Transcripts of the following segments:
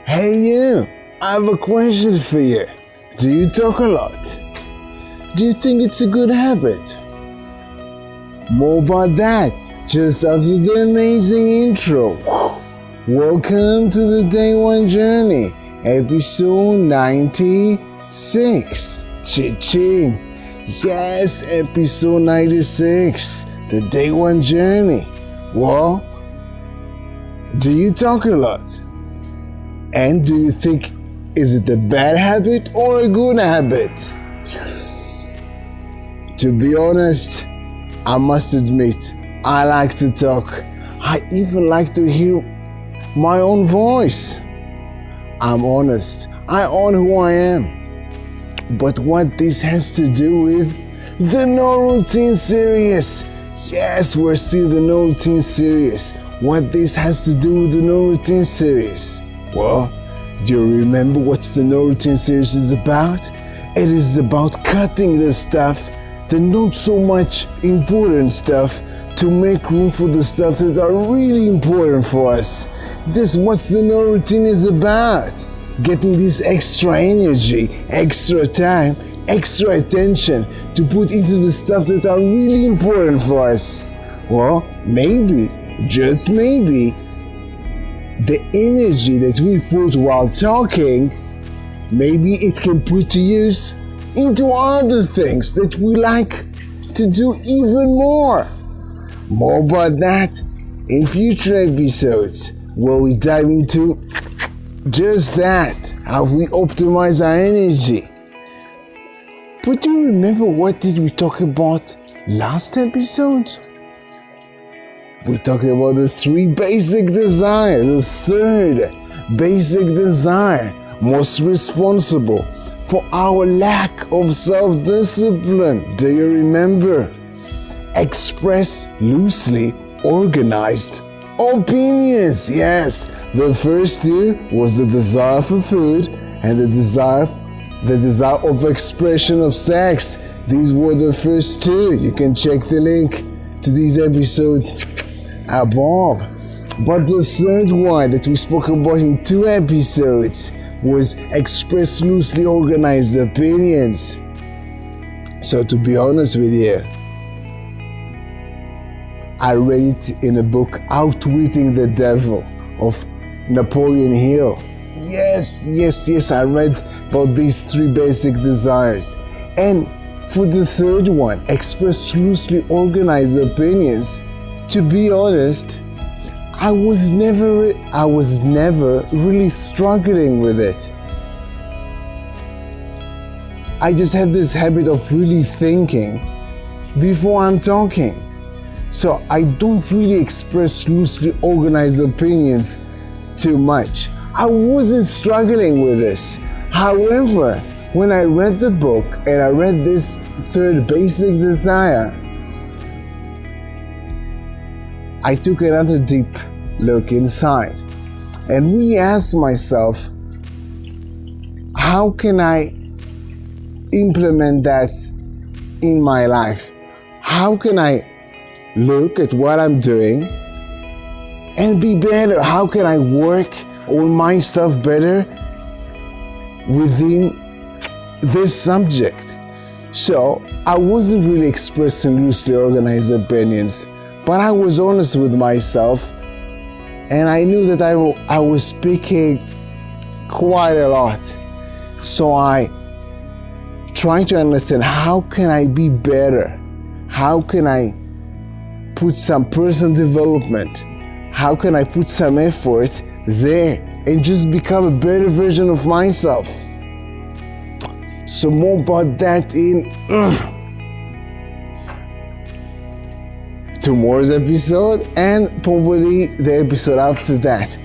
Hey you, I have a question for you. Do you talk a lot? Do you think it's a good habit? More about that just after the amazing intro. Welcome to the Day One Journey, episode 96. Cha-ching. Yes, episode 96, the Day One Journey. Well, do you talk a lot? And do you think, is it a bad habit or a good habit? To be honest, I must admit, I like to talk. I even like to hear my own voice. I'm honest. I own who I am. But what this has to do with the No Routine series. Yes, we're still the No Routine series. What this has to do with the No Routine series? Well, do you remember what the No Routine series is about? It is about cutting the stuff, the not so much important stuff, to make room for the stuff that are really important for us. This is what the No Routine is about. Getting this extra energy, extra time, extra attention to put into the stuff that are really important for us. Well, maybe, just maybe, the energy that we put while talking, maybe it can put to use into other things that we like to do even more. More about that in future episodes, where we dive into just that, how we optimize our energy. But do you remember what did we talk about last episode? We talked about the three basic desires, the third basic desire, most responsible for our lack of self-discipline. Do you remember? Express loosely organized opinions. Yes, the first two was the desire for food and the desire of expression of sex. These were the first two. You can check the link to these episodes above. But the third one that we spoke about in 2 episodes was express loosely organized opinions. So to be honest with you, I read it in a book, Outwitting the Devil of Napoleon Hill. Yes, I read about these 3 basic desires. And for the third one, express loosely organized opinions, to be honest, I was never really struggling with it. I just have this habit of really thinking before I'm talking. So I don't really express loosely organized opinions too much. I wasn't struggling with this. However, when I read the book and I read this third basic desire, I took another deep look inside and really asked myself, how can I implement that in my life? How can I look at what I'm doing and be better? How can I work on myself better within this subject? So I wasn't really expressing loosely organized opinions, but I was honest with myself, and I knew that I was speaking quite a lot. So I tried to understand, how can I be better? How can I put some personal development? How can I put some effort there and just become a better version of myself? So more about that in tomorrow's episode and probably the episode after that.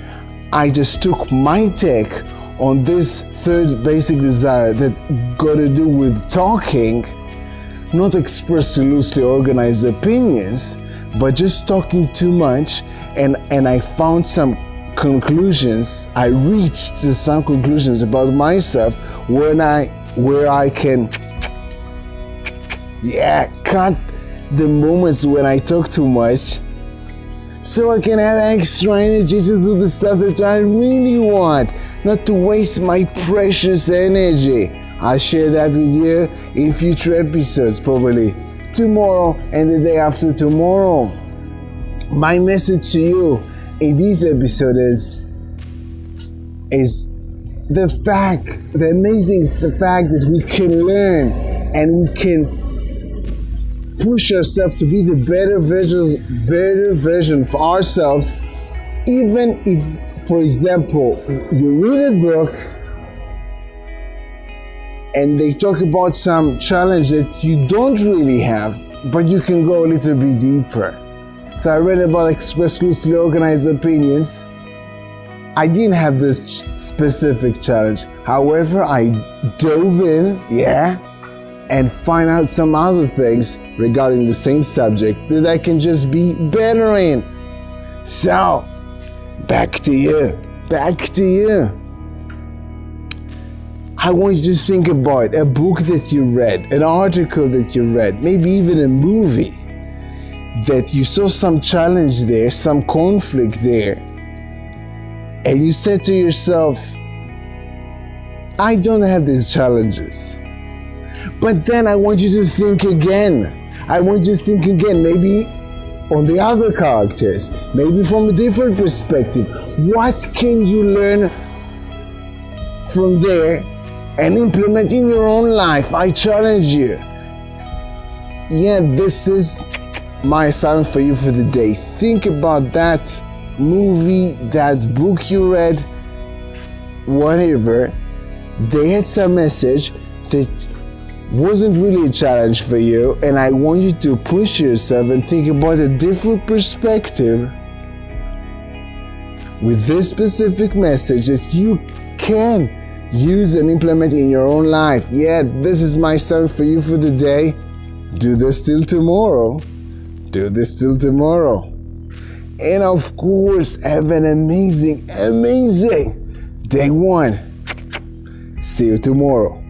I just took my take on this third basic desire that got to do with talking, not expressing loosely organized opinions, but just talking too much, and I found some conclusions. I reached some conclusions about myself where I can cut the moments when I talk too much, so I can have extra energy to do the stuff that I really want. not to waste my precious energy. I'll share that with you in future episodes, probably tomorrow and the day after tomorrow. My message to you in this episode is the amazing fact that we can learn and we can push ourselves to be the better version of ourselves, even if, for example, you read a book and they talk about some challenge that you don't really have, but you can go a little bit deeper. So I read about express loosely organized opinions. I didn't have this specific challenge. However, I dove in, and find out some other things regarding the same subject that I can just be better in. So, back to you. I want you to think about a book that you read, an article that you read, maybe even a movie that you saw some challenge there, some conflict there, and you said to yourself, I don't have these challenges. But then I want you to think again. Maybe on the other characters, maybe from a different perspective. What can you learn from there and implement in your own life? I challenge you. This is my assignment for you for the day. Think about that movie, that book you read, whatever. They had some message that wasn't really a challenge for you, and I want you to push yourself and think about a different perspective with this specific message that you can use and implement in your own life. This is my assignment for you for the day. Do this till tomorrow. And of course, have an amazing day one. See you tomorrow.